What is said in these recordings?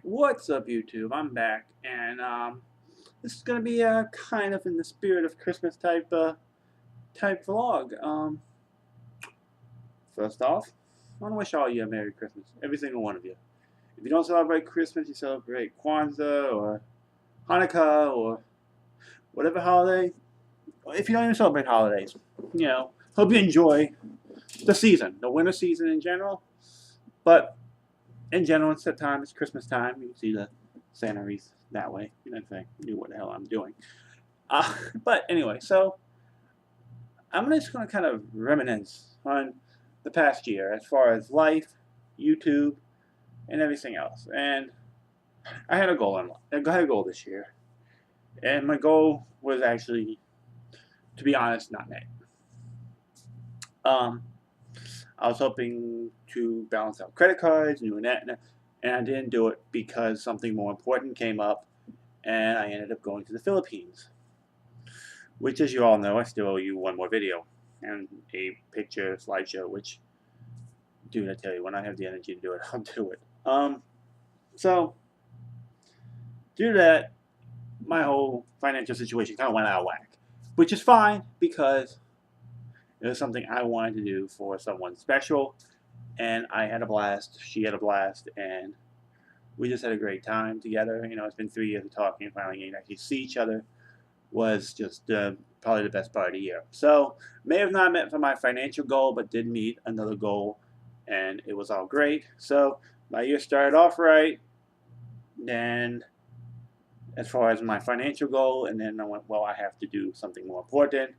What's up, YouTube? I'm back, and this is gonna be a kind of in the spirit of Christmas type vlog. First off, I want to wish all of you a Merry Christmas, every single one of you. If you don't celebrate Christmas, you celebrate Kwanzaa or Hanukkah or whatever holiday. If you don't even celebrate holidays, hope you enjoy the season, the winter season in general. But in general, it's that time. It's Christmas time. You can see the Santa wreath that way. You know, if I knew what the hell I'm doing. But anyway, so I'm just going to kind of reminisce on the past year as far as life, YouTube, and everything else. And I had a goal this year, and my goal was actually, to be honest, not met. Um, I was hoping to balance out credit cards and doing that, and I didn't do it because something more important came up, and I ended up going to the Philippines. Which, as you all know, I still owe you one more video and a picture slideshow, which, dude, I tell you, when I have the energy to do it, I'll do it. So, due to that, my whole financial situation kind of went out of whack, which is fine because it was something I wanted to do for someone special, and I had a blast, she had a blast, and we just had a great time together. You know, it's been 3 years of talking and finally getting to actually see each other was just probably the best part of the year. So, may have not met for my financial goal, but did meet another goal, and it was all great. So, my year started off right. Then, as far as my financial goal, and then I went, well, I have to do something more important,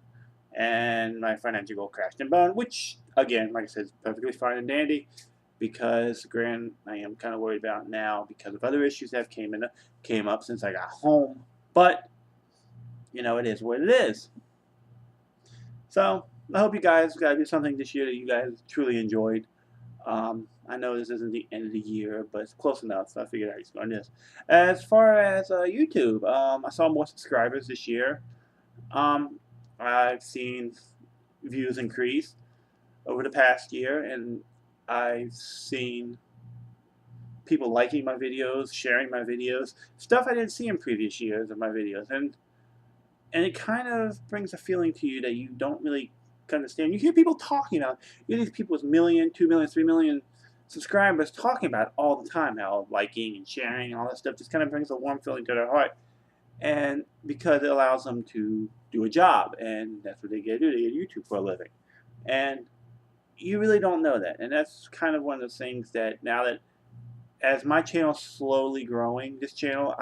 and my financial goal crashed and burned, which, again, like I said, is perfectly fine and dandy. Because, granted, I am kind of worried about now because of other issues that came up since I got home. But it is what it is. So I hope you guys got to do something this year that you guys truly enjoyed. I know this isn't the end of the year, but it's close enough, so I figured I'd just go on this. As far as YouTube, I saw more subscribers this year. Um, I've seen views increase over the past year, and I've seen people liking my videos, sharing my videos, stuff I didn't see in previous years of my videos, and it kind of brings a feeling to you that you don't really understand. You hear people talking about, you hear these people with 1 million, 2 million, 3 million subscribers talking about it all the time, how liking and sharing and all that stuff just kind of brings a warm feeling to their heart. And because it allows them to do a job, and that's what they get to do. They get YouTube for a living. And you really don't know that. And that's kind of one of those things that now that, as my channel's slowly growing, this channel,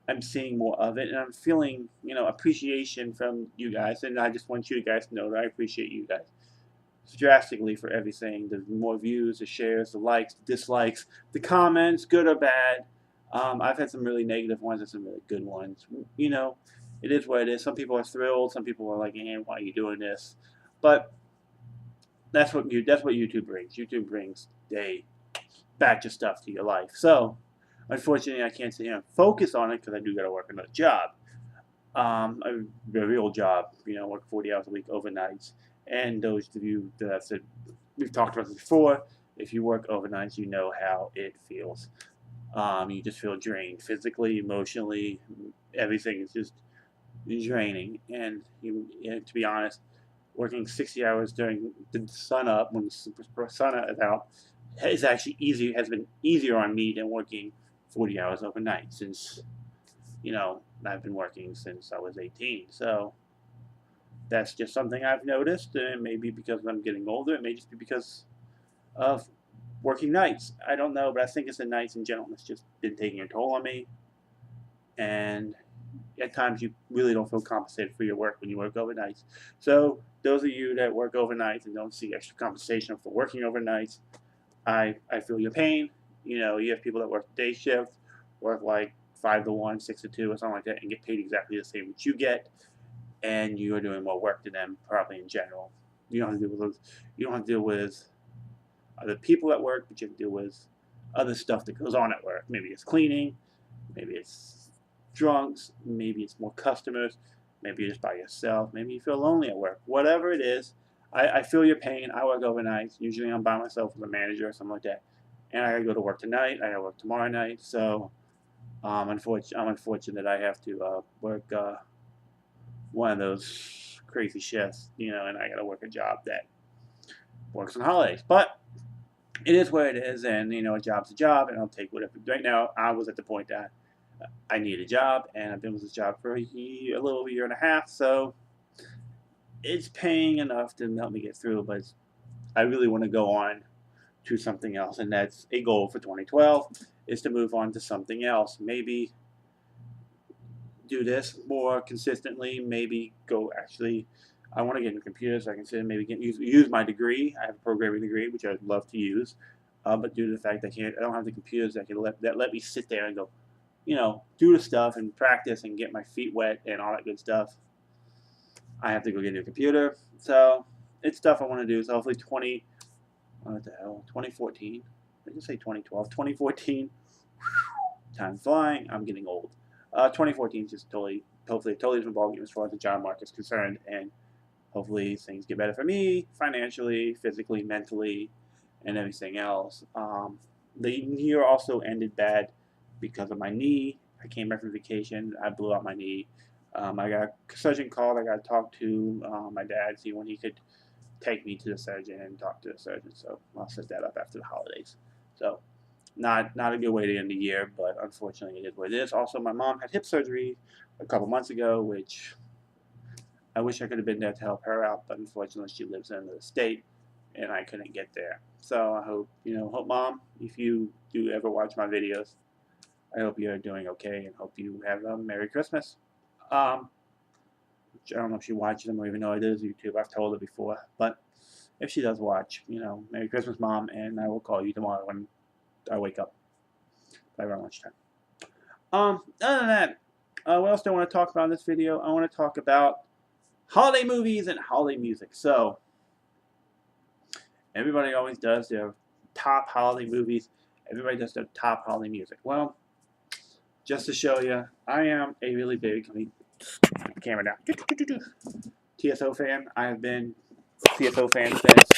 I'm seeing more of it, and I'm feeling, appreciation from you guys, and I just want you guys to know that I appreciate you guys drastically for everything. The more views, the shares, the likes, the dislikes, the comments, good or bad. I've had some really negative ones and some really good ones. It is what it is. Some people are thrilled. Some people are like, "Hey, why are you doing this?" But that's what YouTube brings. YouTube brings a batch of stuff to your life. So, unfortunately, I can't sit here and focus on it because I do got to work another job. A real job, work 40 hours a week overnights. And those of you that I've said, we've talked about this before, if you work overnights, you know how it feels. You just feel drained physically, emotionally, everything is just draining. And to be honest, working 60 hours during the sun up when the sun is out is actually has been easier on me than working 40 hours overnight since I've been working since I was 18. So that's just something I've noticed, and maybe because I'm getting older, it may just be because of working nights. I don't know, but I think it's the nights in general that's just been taking a toll on me. And at times you really don't feel compensated for your work when you work overnights. So those of you that work overnights and don't see extra compensation for working overnights, I feel your pain. You have people that work day shift, work like 5 to 1, 6 to 2, or something like that, and get paid exactly the same that you get, and you are doing more work than them, probably in general. You don't have to deal with those. You don't have to deal with other people at work, but you have to deal with other stuff that goes on at work. Maybe it's cleaning, maybe it's drunks, maybe it's more customers, maybe you're just by yourself, maybe you feel lonely at work. Whatever it is, I feel your pain. I work overnights. Usually I'm by myself with a manager or something like that. and I gotta go to work tonight. I gotta work tomorrow night, so I'm unfortunate I have to work one of those crazy shifts, and I gotta work a job that works on holidays. But it is what it is, and a job's a job, and I'll take whatever. Right now, I was at the point that I need a job, and I've been with this job for a little over a year and a half, so it's paying enough to help me get through. But I really want to go on to something else, and that's a goal for 2012 is to move on to something else. Maybe do this more consistently. Maybe go actually. I want to get into computers. So I consider maybe use my degree. I have a programming degree, which I'd love to use, but due to the fact that I don't have the computers that let me sit there and go, do the stuff and practice and get my feet wet and all that good stuff. I have to go get a computer. So it's stuff I want to do. So hopefully 2014. I just say 2012, 2014. Time flying. I'm getting old. 2014 is just hopefully a totally different ballgame as far as the job market is concerned, and hopefully things get better for me financially, physically, mentally, and everything else. The year also ended bad because of my knee. I came back from vacation. I blew out my knee. I got a surgeon called. I got to talk to my dad, see when he could take me to the surgeon and talk to the surgeon. So I'll set that up after the holidays. So not a good way to end the year, but unfortunately it is what it is. Also, my mom had hip surgery a couple months ago, which I wish I could have been there to help her out, but unfortunately she lives in the state and I couldn't get there. So I hope, Mom, if you do ever watch my videos, I hope you're doing okay and hope you have a Merry Christmas. I don't know if she watches them or even know it is YouTube. I've told her before, but if she does watch, Merry Christmas, Mom, and I will call you tomorrow when I wake up by around lunchtime. Other than that, what else do I want to talk about in this video? I want to talk about holiday movies and holiday music. So, everybody always does their top holiday movies. Everybody does their top holiday music. Well, just to show you, I am a really big, camera down, TSO fan. I have been TSO fan since,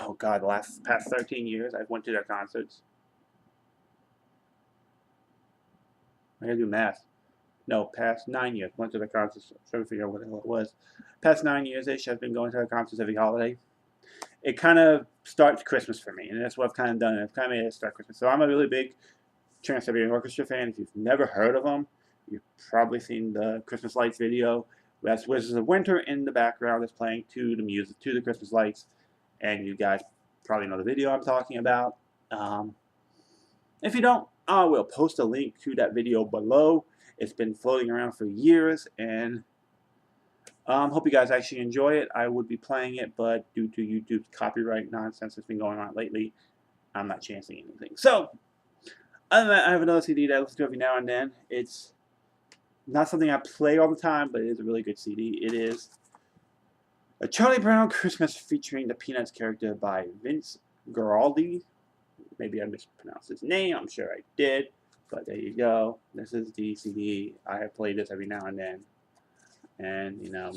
oh God, the past 13 years. I've went to their concerts. I gotta do math. No, past 9 years. Went to the concerts. Trying to figure out what the hell it was. Past 9 years-ish, I've been going to the concerts every holiday. It kind of starts Christmas for me, and that's what I've kind of done. I've kind of made it start Christmas. So I'm a really big Trans-Siberian Orchestra fan. If you've never heard of them, you've probably seen the Christmas Lights video. That's Wizards of Winter in the background is playing to the music, to the Christmas lights, and you guys probably know the video I'm talking about. If you don't, I will post a link to that video below. It's been floating around for years, and hope you guys actually enjoy it. I would be playing it, but due to YouTube's copyright nonsense that's been going on lately, I'm not chancing anything. So, other than that, I have another CD that I listen to every now and then. It's not something I play all the time, but it is a really good CD. It is a Charlie Brown Christmas featuring the Peanuts character by Vince Guaraldi. Maybe I mispronounced his name. I'm sure I did. But there you go. This is the CD. I have played this every now and then. And, I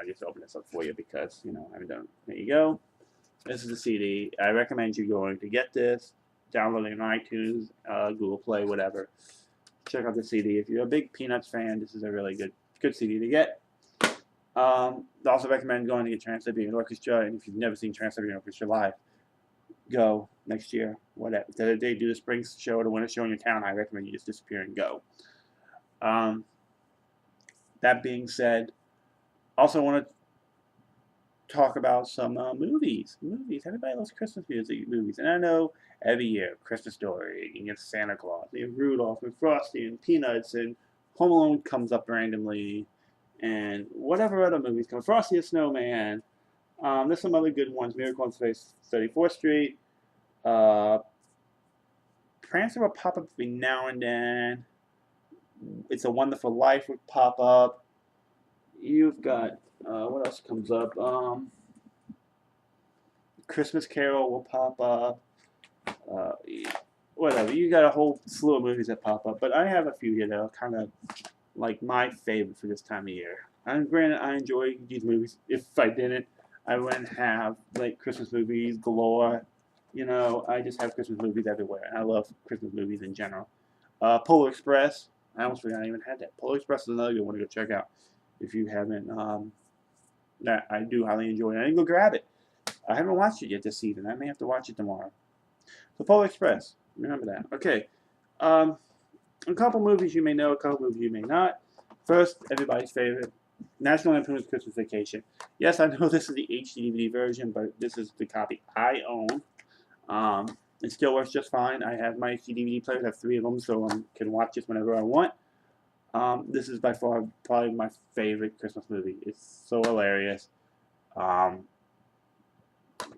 just opened this up for you because, I haven't done it. There you go. This is the CD. I recommend you going to get this, download it on iTunes, Google Play, whatever. Check out the CD. If you're a big Peanuts fan, this is a really good CD to get. I also recommend going to get Trans-Siberian Orchestra, and if you've never seen Trans-Siberian Orchestra live, go next year. Whatever. If they do the spring show or the winter show in your town, I recommend you just disappear and go. That being said, also want to talk about some movies. Everybody loves Christmas movies. And I know every year, Christmas Story, you get Santa Claus, you have Rudolph and Frosty and Peanuts, and Home Alone comes up randomly, and whatever other movies come. Frosty the Snowman. There's some other good ones. Miracle on 34th Street. Prancer will pop up every now and then. It's a Wonderful Life would pop up. You've got, what else comes up? Christmas Carol will pop up. Whatever. You got a whole slew of movies that pop up. But I have a few here that are kind of like my favorite for this time of year. And granted, I enjoy these movies. If I didn't, I wouldn't have like Christmas movies galore. You know, I just have Christmas movies everywhere, and I love Christmas movies in general. Polar Express. I almost forgot I even had that. Polar Express is another good one to go check out if you haven't. That I do highly enjoy. I didn't go grab it. I haven't watched it yet this season. I may have to watch it tomorrow. So Polar Express. Remember that. Okay. Um, a couple movies you may know, a couple movies you may not. First, everybody's favorite, National Lampoon's Christmas Vacation. Yes, I know this is the HD DVD version, but this is the copy I own. It still works just fine. I have my HD DVD players. I have 3 of them, so I can watch this whenever I want. This is by far probably my favorite Christmas movie. It's so hilarious. Um,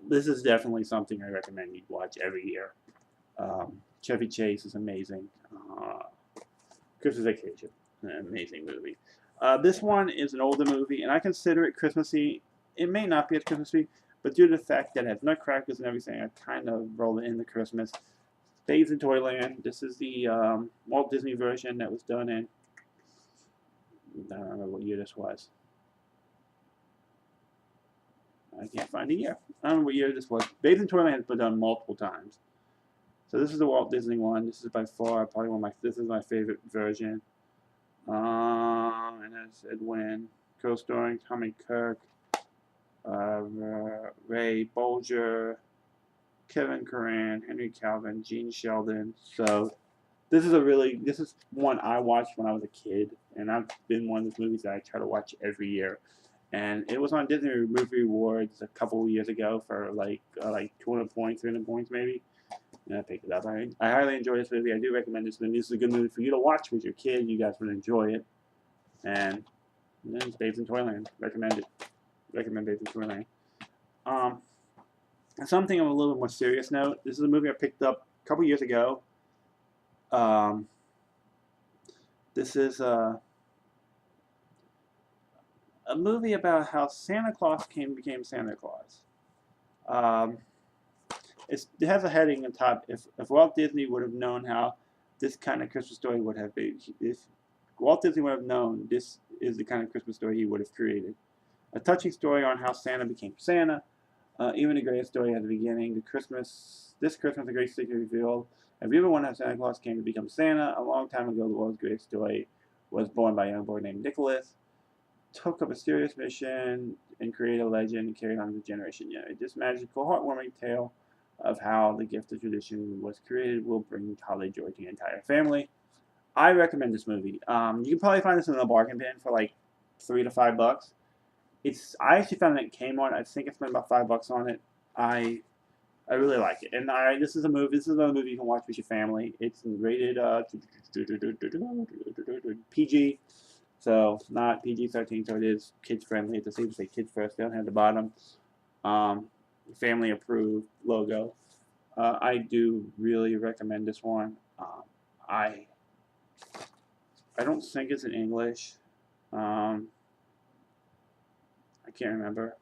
this is definitely something I recommend you watch every year. Chevy Chase is amazing. Christmas Vacation, an amazing movie. This one is an older movie, and I consider it Christmassy. It may not be as Christmassy, but due to the fact that it has nutcrackers and everything, I kind of roll it into Christmas. Babes in Toyland. This is the Walt Disney version that was done in, I don't remember what year this was. I can't find the year. I don't know what year this was. Babes in Toyland has been done multiple times. So this is the Walt Disney one. This is by far probably this is my favorite version. And I said when co-starring Tommy Kirk, Ray Bolger, Kevin Curran, Henry Calvin, Gene Sheldon. So this is one I watched when I was a kid, and I've been one of those movies that I try to watch every year. And it was on Disney Movie Awards a couple of years ago for like 200 points, 300 points maybe. And I picked it up. I highly enjoy this movie. I do recommend this movie. This is a good movie for you to watch with your kid. You guys would enjoy it. And then Babes in Toyland. Recommend it. Recommend Babes in Toyland. Something on a little bit more serious note. This is a movie I picked up a couple years ago. This is a movie about how Santa Claus became Santa Claus. It has a heading on top. If Walt Disney would have known how this kind of Christmas story would have been, if Walt Disney would have known this is the kind of Christmas story he would have created. A touching story on how Santa became Santa. Even the greatest story at the beginning. This Christmas, the great secret revealed. Have you ever wondered how Santa Claus came to become Santa? A long time ago, the world's greatest story was born by a young boy named Nicholas. Took a mysterious mission and created a legend and carried on the generation. Yeah, this magical, heartwarming tale of how the gift of tradition was created will bring holiday joy to the entire family. I recommend this movie. You can probably find this in a bargain bin for like $3 to $5. I actually found it at Kmart. I think I spent about $5 on it. I really like it, and this is another movie you can watch with your family. It's rated PG, so not PG-13, so it is kids friendly. It seems to say kids first. They don't have the bottom family approved logo. I do really recommend this one. I don't think it's in English. I can't remember.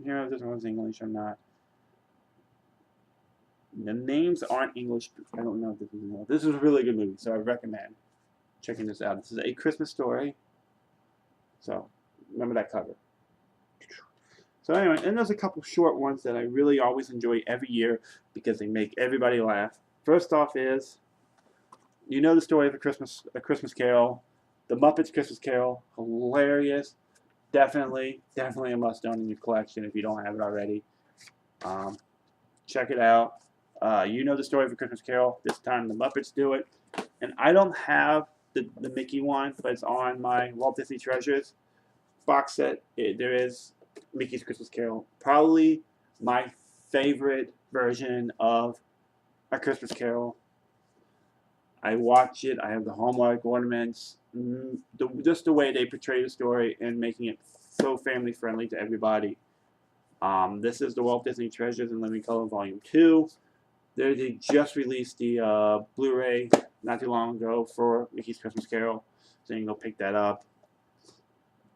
You know if this one's English or not. The names aren't English. I don't know if this is English. This is a really good movie, so I recommend checking this out. This is A Christmas Story. So remember that cover. So anyway, and there's a couple short ones that I really always enjoy every year because they make everybody laugh. First off is, you know the story of A Christmas Carol, The Muppets Christmas Carol, hilarious. Definitely a must-own in your collection if you don't have it already. Check it out. You know the story of A Christmas Carol. This time the Muppets do it, and I don't have the Mickey one, but it's on my Walt Disney Treasures box set. There is Mickey's Christmas Carol. Probably my favorite version of A Christmas Carol. I watch it. I have the Hallmark ornaments. Just the way they portray the story and making it so family friendly to everybody. This is the Walt Disney Treasures in Living Color Volume 2. They just released the Blu-ray not too long ago for Mickey's Christmas Carol, so you can go pick that up.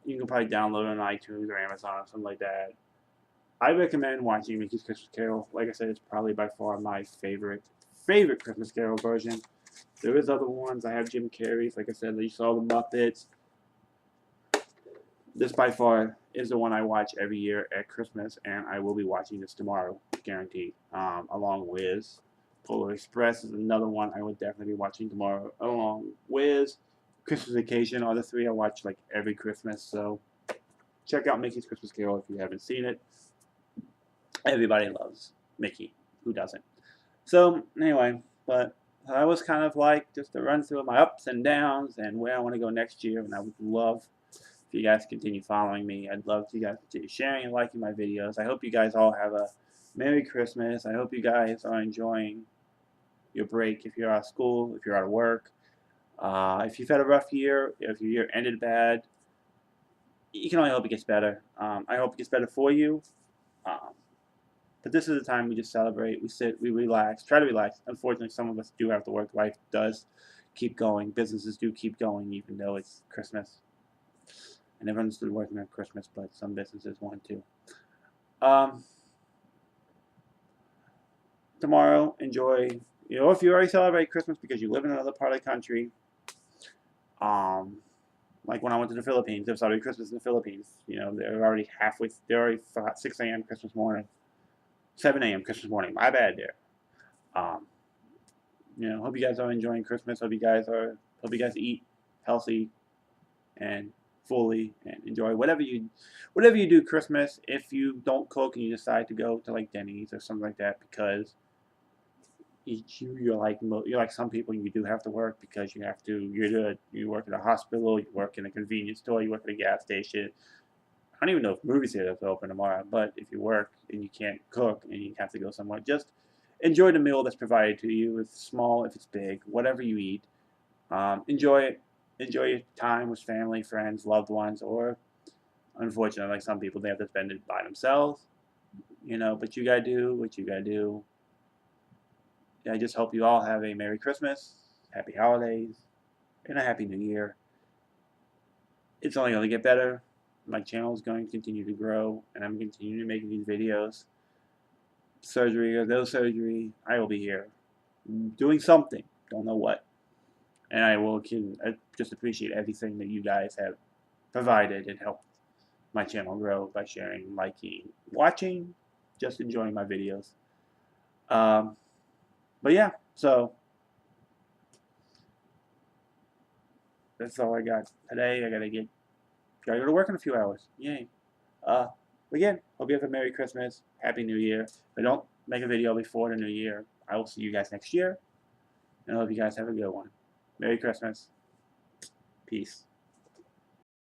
You can probably download it on iTunes or Amazon or something like that. I recommend watching Mickey's Christmas Carol. Like I said, it's probably by far my favorite Christmas Carol version. There is other ones. I have Jim Carrey's. Like I said, you saw the Muppets. This by far is the one I watch every year at Christmas, and I will be watching this tomorrow, guaranteed. Along with Polar Express is another one I will definitely be watching tomorrow. Along with Christmas Vacation, are the three I watch like every Christmas. So check out Mickey's Christmas Carol if you haven't seen it. Everybody loves Mickey. Who doesn't? So anyway, but I was kind of like just to run through my ups and downs and where I want to go next year, and I would love if you guys continue following me. I'd love you guys to continue sharing and liking my videos. I hope you guys all have a Merry Christmas. I hope you guys are enjoying your break if you're out of school, if you're out of work. If you've had a rough year, if your year ended bad, you can only hope it gets better. I hope it gets better for you. Um, but this is the time we just celebrate, we sit, we relax, try to relax. Unfortunately, some of us do have to work. Life does keep going. Businesses do keep going even though it's Christmas. I never understood working on Christmas, but some businesses want to. Um, Tomorrow, enjoy. If you already celebrate Christmas because you live in another part of the country, um, like when I went to the Philippines, they celebrated Christmas in the Philippines. They're already halfway. They're already 6 a.m. Christmas morning, 7 a.m. Christmas morning. My bad there. Um, hope you guys are enjoying Christmas. Hope you guys eat healthy and fully and enjoy whatever you do Christmas. If you don't cook and you decide to go to like Denny's or something like that because you're like some people, you do have to work because you work at a hospital, you work in a convenience store, you work at a gas station. I don't even know if movie theaters are open tomorrow, but if you work and you can't cook and you have to go somewhere, just enjoy the meal that's provided to you. If it's small, if it's big, whatever you eat, enjoy it. Enjoy your time with family, friends, loved ones, or unfortunately, like some people, they have to spend it by themselves. But you gotta do what you gotta do. I just hope you all have a Merry Christmas, Happy Holidays, and a Happy New Year. It's only going to get better. My channel is going to continue to grow, and I'm continuing to make these videos. Surgery or no surgery, I will be here doing something. Don't know what. And I just appreciate everything that you guys have provided and helped my channel grow by sharing, liking, watching, just enjoying my videos. But yeah, so that's all I got today. I gotta go to work in a few hours. Yay. Again, hope you have a Merry Christmas, Happy New Year. If I don't make a video before the New Year, I will see you guys next year. And I hope you guys have a good one. Merry Christmas. Peace.